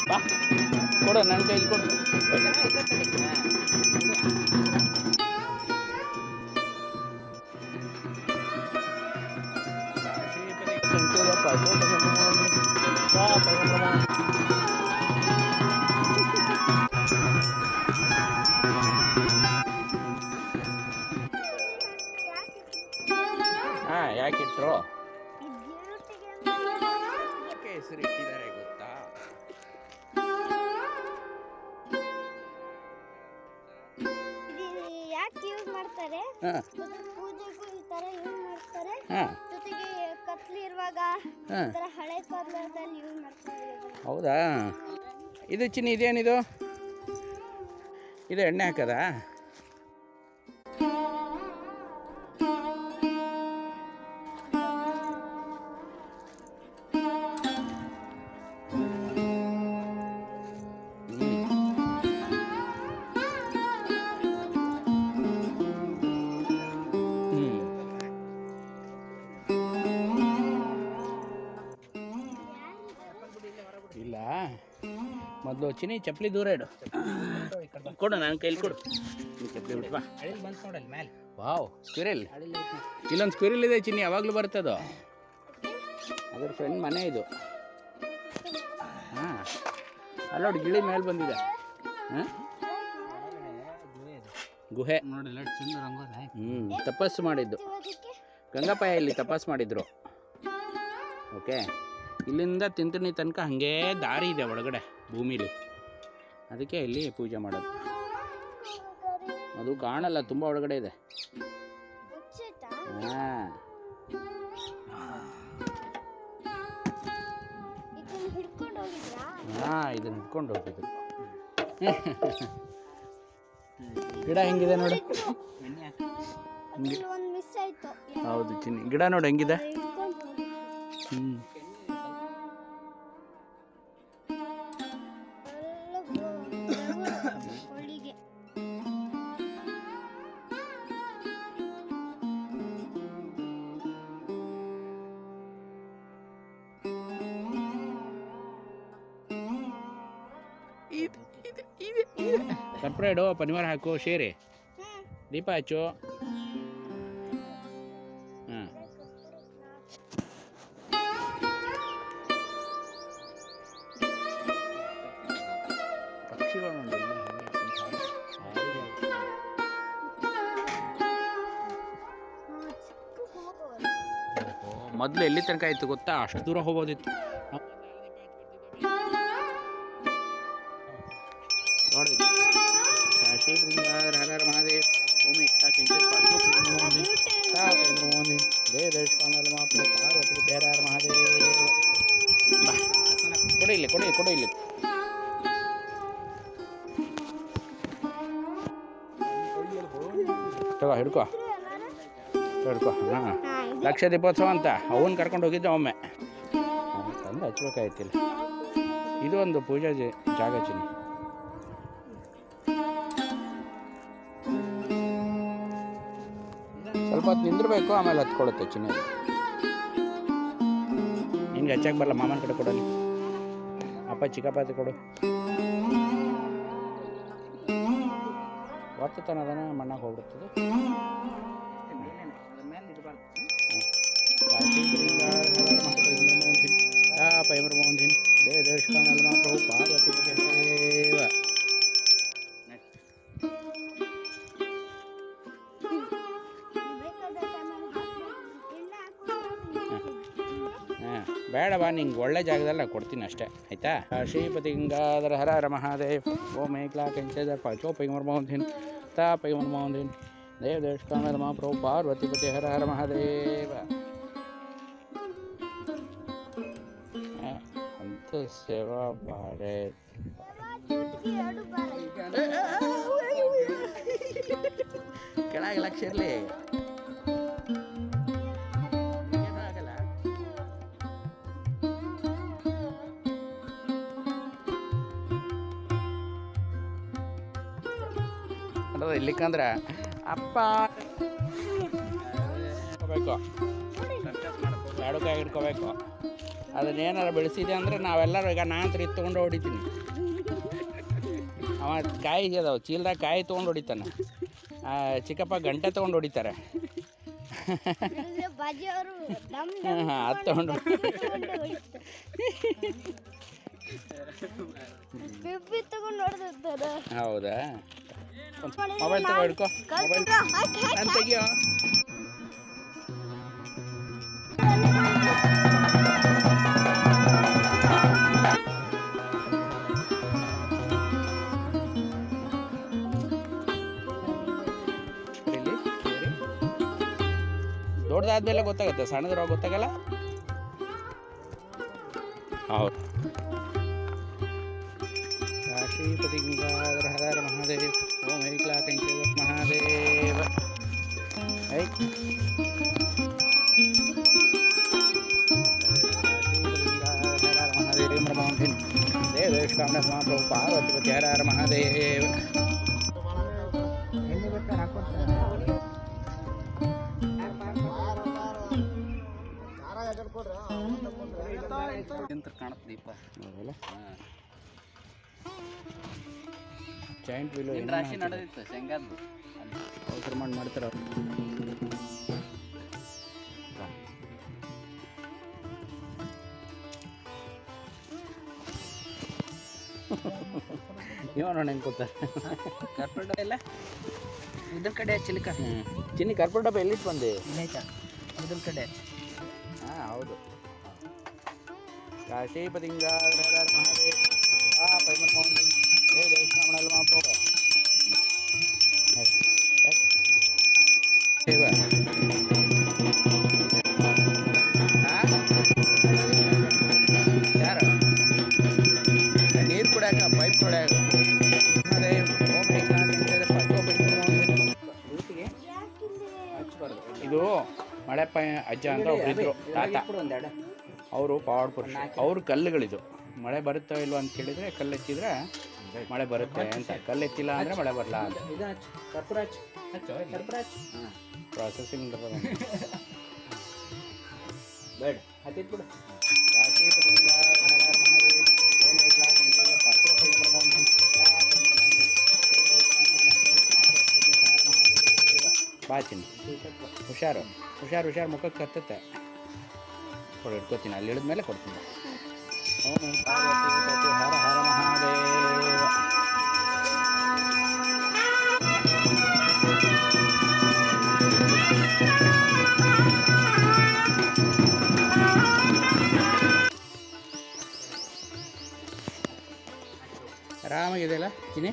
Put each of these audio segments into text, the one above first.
ಬಾ ಕೊಡು ನನ್ನ ಕೈಲಿ ಕೊಡು. ಹಾಂ ಯಾಕಿಟ್ರು ಯಾಕೆ ಹೆಸರು ಇಟ್ಟಿದ್ದಾರೆ ಗೊತ್ತಾ? ಯಾಕೆ ಯೂಸ್ ಮಾಡ್ತಾರೆ? ಹಾಂ ಪೂಜೆಗೂ ಈ ತರ ಯೂಸ್ ಮಾಡ್ತಾರೆ. ಹಾಂ ಜೊತೆಗೆ ಕತ್ಲಿ ಇರುವಾಗ ಹಾಂ ಈ ತರ ಹಳೆ ಕಾಲದಲ್ಲಿ ಯೂಸ್ ಮಾಡ್ತಾರೆ. ಹೌದಾ? ಇದು ಚಿನ್ನಿ ಇದೇನಿದು? ಇದು ಎಣ್ಣೆ ಹಾಕದಾ? ಇಲ್ಲ ಮೊದಲು ಚಿನ್ನಿ ಚಪ್ಪಲಿ ದೂರ ಇಡು. ಕೊಡು ನನ್ನ ಕೈಲಿ ಕೊಡು. ಚಪ್ಪಲಿ ಬಿಟ್ಟು ಬಾ. Wow squirrel. ಇಲ್ಲೊಂದು ಸ್ಕ್ವಿರಲ್ ಇದೆ ಚಿನ್ನಿ, ಯಾವಾಗಲೂ ಬರ್ತದೋ. ಅದ್ರ ಫ್ರೆಂಡ್ ಮನೆ ಇದು. ಹಾಂ ಅಲ್ಲೋಡಿ ಗಿಳಿ ಮೇಲೆ ಬಂದಿದೆ. ಹಾಂ ಗುಹೆ ನೋಡಿಲ್ಲ ಚಂದ ರಂಗೋಲಿ. ತಪಸ್ಸು ಮಾಡಿದ್ದು ಗಂಗಪ್ಪಾಯ ಇಲ್ಲಿ ತಪಸ್ಸು ಮಾಡಿದ್ರು. ಓಕೆ, ಇಲ್ಲಿಂದ ತಿಂತಿಣಿ ತನಕ ಹಾಗೇ ದಾರಿ ಇದೆ ಒಳಗಡೆ ಭೂಮಿಲಿ, ಅದಕ್ಕೆ ಇಲ್ಲಿ ಪೂಜೆ ಮಾಡೋದು. ಅದು ಕಾಣಲ್ಲ, ತುಂಬ ಒಳಗಡೆ ಇದೆ. ಹಾಂ ಹಾಂ ಇದನ್ನ ಹಿಡ್ಕೊಂಡು ಹೋಗಿದ್ರು. ಗಿಡ ಹೆಂಗಿದೆ ನೋಡು. ಹೌದು ಚಿನ್ನಿ, ಗಿಡ ನೋಡು ಹೆಂಗಿದೆ. ಕರ್ಪೂರ ಇಡು, ಪನಿವಾರ ಹಾಕು, ಶೇರೆ, ದೀಪ ಹಚ್ಚು. ಹಾಂ ಪಕ್ಷಿಗಳು ನೋಡಿ ಮೊದಲು ಎಲ್ಲಿ ತನಕ ಇತ್ತು ಗೊತ್ತಾ? ಅಷ್ಟು ದೂರ ಹೋಗ್ಬೋದಿತ್ತು. ನೋಡಿ ಕಾಶಿ ಬೃಂದಾವನ ಹರ ಹರ ಮಹಾದೇವ್ ಓಂ ಏಕತಾ ಕಿಂಚಿತ್ ಪಾರ್ಶ್ವ ಮೋಹನ್ ತಾಪೇಂದ್ರ ಮೋಹನ್ ದೇವ ದೇಶಪಾಂಡಲ ಮಾಪು ಪಾರ್ವತಿ ಹರ ಹರ ಮಹಾದೇವ್. ಬಾ ಕೊಡು ಇಲ್ಲಿ, ಕೊಡು ಕೊಡು ಇಲ್ಲಿ. ತಗೋ ಹಿಡ್ಕೊ ಹಿಡ್ಕೊ. ಹಾಂ ಲಕ್ಷ ದೀಪೋತ್ಸವ ಅಂತ ಅವನ್ನ ಕರ್ಕೊಂಡು ಹೋಗಿದ್ದೆ ಒಮ್ಮೆ, ತಂದು ಹಚ್ಬೇಕಾಯ್ತಿಲ್ಲ. ಇದು ಒಂದು ಪೂಜಾ ಜಾಗ ಚಿನ್ನಿ. ಸ್ವಲ್ಪ ಹೊತ್ತು ನಿಂದಿರ್ಬೇಕು, ಆಮೇಲೆ ಹತ್ಕೊಳುತ್ತೆ ಚಿನ್ನಿ. ನಿನ್ಗೆ ಹಚ್ಚಕ್ಕೆ ಬರಲ್ಲ, ಮಾಮನ ಕಡೆ ಕೊಡಲಿ. ಅಪ್ಪ ಚಿಕ್ಕಪ್ಪ ಹತ್ರ ಕೊಡು. ಒತ್ತತನ ಅದನ್ನ ಮಣ್ಣಾಗ ಹೋಗ್ಬಿಡ್ತದೆ. ಮೋಹನ್ ದೇವ ದೇಶಪಾಂಡಲ ಮಹಾಪ್ರಭು ಪಾರ್ವತಿ ದೇವ. ಬೇಡ ಬಾ, ನಿಂಗೆ ಒಳ್ಳೆ ಜಾಗದಲ್ಲಿ ಕೊಡ್ತೀನಿ ಅಷ್ಟೇ, ಆಯಿತಾ? ಶ್ರೀಪತಿ ಗಂಗಾಧರ ಹರ ಹರ ಮಹಾದೇವ್ ಓಂ ಏಕಲಾ ಕಂಚದ ಪಾಚೋ ಪೈಮರ್ ಮೋಹನ್ ತಾ ಪೈಮರ್ ಮೋಹನ್ ದೇವ ದೇಶಪಾಂಡಲ ಮಹಾಪ್ರಭು ಪಾರ್ವತಿ ಪತಿ ಹರ ಹರ ಮಹಾದೇವ. ಅಂತ ಸೇವಾ ಬಾರೆ ಕೆಳಗೆ ಲಕ್ಷ ಇರಲಿ. ಇಲ್ಲಿಕಂದ್ರೆ ಅಪ್ಪ ಹಿಡ್ಕೋಬೇಕು, ಎರಡು ಕೈ ಹಿಡ್ಕೋಬೇಕು. ಅದನ್ನೇನಾರು ಬೆಳೆಸಿದೆ ಅಂದರೆ ನಾವೆಲ್ಲರೂ ಈಗ ನಾನು ಇದು ತೊಗೊಂಡು ಹೊಡಿತೀನಿ. ಅವ ಕಾಯಿ ಅದಾವ ಚೀಲದಾಗ ಕಾಯಿ ತೊಗೊಂಡು ಹೊಡಿತಾನೆ, ಚಿಕ್ಕಪ್ಪ ಗಂಟೆ ತೊಗೊಂಡು ಹೊಡಿತಾರೆ. ಬಾಜಿಯವರು ಅದು ತೊಗೊಂಡು ಬಿಬ್ಬಿ ತಗೊಂಡು ಹೊಡೆದಿರ್ತಾರೆ. ಹೌದಾ? ಮೊಬೈಲ್ ತಗೋ, ಹಿಡ್ಕೊ ಮೊಬೈಲ್ ನಾನು ತೆಗಿಯೋ. ದೊಡ್ಡದಾದ್ಮೇಲೆ ಗೊತ್ತಾಗುತ್ತೆ, ಸಣ್ಣದ್ರವಾಗ ಗೊತ್ತಾಗಲ್ಲ. ಹೌದು. ಕಾಶೀಪತಿ ಗಂಗಾಧರ ಹರ ಮಹಾದೇವ ಓಂ ಐಕ್ಲಾಕಂಚ ಮಹಾದೇವ ಐ ಮಹಾದೇವ ಮಹಾದೇವ ದೇವೇಶ ಕಾಮನ ಮಹಾಪ್ರಭು ಪಾರ್ವತಿಪತಿ ಹರ ಹರ ಮಹಾದೇವ. ಕಾಣುತ್ತದೀಪ ನೋಡಲ್ಲ ಜಾಯಿಂಟ್ ವೀಲು ರಾಶಿ ನಡೆದಿತ್ತು ಶೇಂಗಾದ್ದು ಅವಸರ ಮಾಡಿ ಮಾಡ್ತಾರೆ ಅವ್ರು. ಇವನು ಹೆಂಗೆ ಕೂತಾರೆ ಕರ್ಪೂರ ಡಬ್ಬ ಇಲ್ಲ ಇದ್ರ ಕಡೆ ಚಿಲ್ಕ ಚಿನ್ನಿ ಕರ್ಪೂರ ಡಬ್ಬ ಎಲ್ಲಿಟ್ಟು ಬಂದೆ? ಇದ್ರ ಕಡೆ ಹಾಂ ಹೌದು. ಕಾಶೀಪತಿ ಗಂಗಾಧರ ಹರ ಮಹಾದೇವ ಪೈಮರ್ ಮೋಹನ್ ಹೇ ದೇವಸ್ಥಾನಲ್ಲ ಮಹಾಪ್ರಭು ಯಾರು ನೀರು ಕುಡಿಯಾಕ ಪೈಪ್ ಕುಡಿಯಾಕ ಅದೇ ಇದು ಮಳೆ ಅಜ್ಜ ಅಂತ ಒಬ್ರು ಇದ್ರು ತಾತ, ಅವರು ಪವಾಡ ಪುರುಷ. ಅವ್ರ ಕಲ್ಲುಗಳಿದು. ಮಳೆ ಬರುತ್ತೋ ಇಲ್ವೋ ಅಂತ ಕೇಳಿದರೆ ಕಲ್ಲೆತ್ತಿದ್ರೆ ಮಳೆ ಬರುತ್ತೆ ಅಂತ, ಕಲ್ಲೆತ್ತಿಲ್ಲ ಅಂದರೆ ಮಳೆ ಬರಲ್ಲ ಅಂತ. ಪ್ರಾಸೆಸಿಂಗ್ ಬೇಡ ಹತ್ತಿತ್ತು ಬಿಡು. ಬಾಚಿನಿ ಹುಷಾರು ಹುಷಾರು ಹುಷಾರು, ಮುಖಕ್ಕೆ ಹತ್ತುತ್ತೆ. ಕೊಡು ಇಟ್ಕೋತೀನಿ, ಅಲ್ಲಿ ಇಳಿದ ಮೇಲೆ ಕೊಡ್ತೀನಿ. ಓಂ ಪಾರ್ವತಿ ಹರ ಹರ ಮಹಾದೇವ. ಆರಾಮಾಗಿದೆಯಲ್ಲ ಚಿನಿ?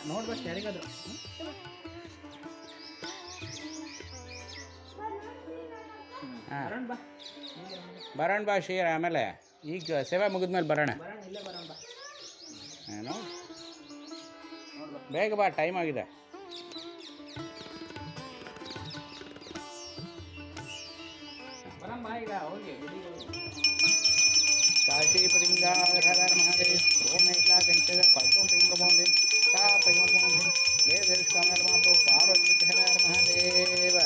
ನೋಡ್ಬೇಕು ಯಾರಿಗಾದ್ರು ಬರೋಣ ಬಾ ಶೀರ. ಆಮೇಲೆ ಈಗ ಸೇವೆ ಮುಗಿದ್ಮೇಲೆ ಬರೋಣ. ಏನು ಬೇಗ ಬಾ, ಟೈಮ್ ಆಗಿದೆ. ಕಾಶೀಪತಿ ಗಂಗಾಧರ ಹರ ಮಹಾದೇವ ಓಂ ಐಕ್ಲಾಕಂಚ ಪೈಕಂ ಪೈಂಗ ಮೋಹನ್ ತಾ ಪೈಂಗ ಮೋಹನ್ ಲೇ ದೇಶ ಕಾಮನ ಮಹಾಪ್ರಭು ಪಾರ್ವತಿ ಹರ ಹರ ಮಹಾದೇವ.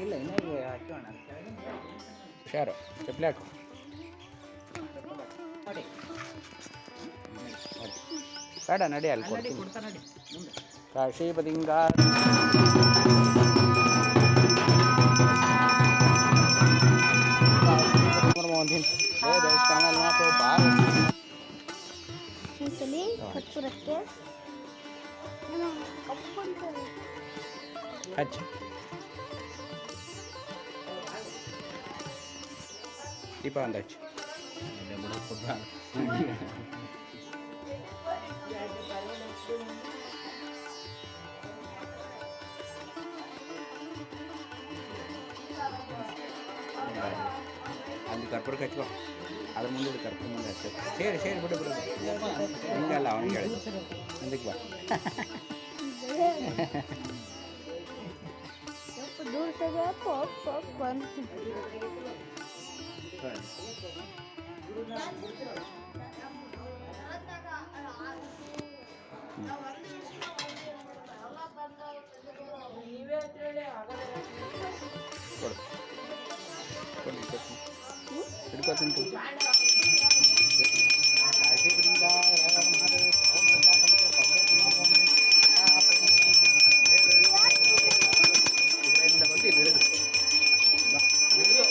ಇಲ್ಲ ಇನ್ನೂ ಹಾಕೋಣ ಹುಷಾರು, ಚಪ್ಪಲಿ ಹಾಕು. ಬೇಡ ನಡಿ, ಅಲ್ಲಿ ಕೊಡ್ತೀನಿ. ಕಾಶೀಪತಿ ಹಚ್ಚ ದೀಪ ಒಂದು ಹಚ್ಚಿ. ಅಲ್ಲಿ ಕರ್ಪೂರಕ್ಕೆ ಹಚ್ಕೋ. ಅದ್ರ ಮುಂದೆ ಕರ್ಕೊಂಡ್ಬಂದು ಅಷ್ಟೇ. ಸೇರಿ ಸೇರಿ ಬಿಡು ಬಿಡು. ಹಿಂಗಲ್ಲ ಅವನಿಗೆ ಹೇಳಿ ಮುಂದಕ್ಕೆ ಬಾ. ಸ್ವಲ್ಪ ದೂರ ಸಗ ಪಾಪ್ ಪಾಪ್ ಅಂತ ಕೊಡು ಹಿಡ್ಕೊತೀನಿ ಇದರಿಂದ ಬಂದು ಇಲ್ಲಿ ಹಿಡಿದು ಬಾ ಹಿಡಿದು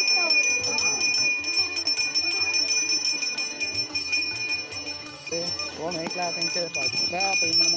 ಓಂ ಐಕ್ಲಾ ಪಂಚ ಪಾತ್ರ ಪರಿಮಳ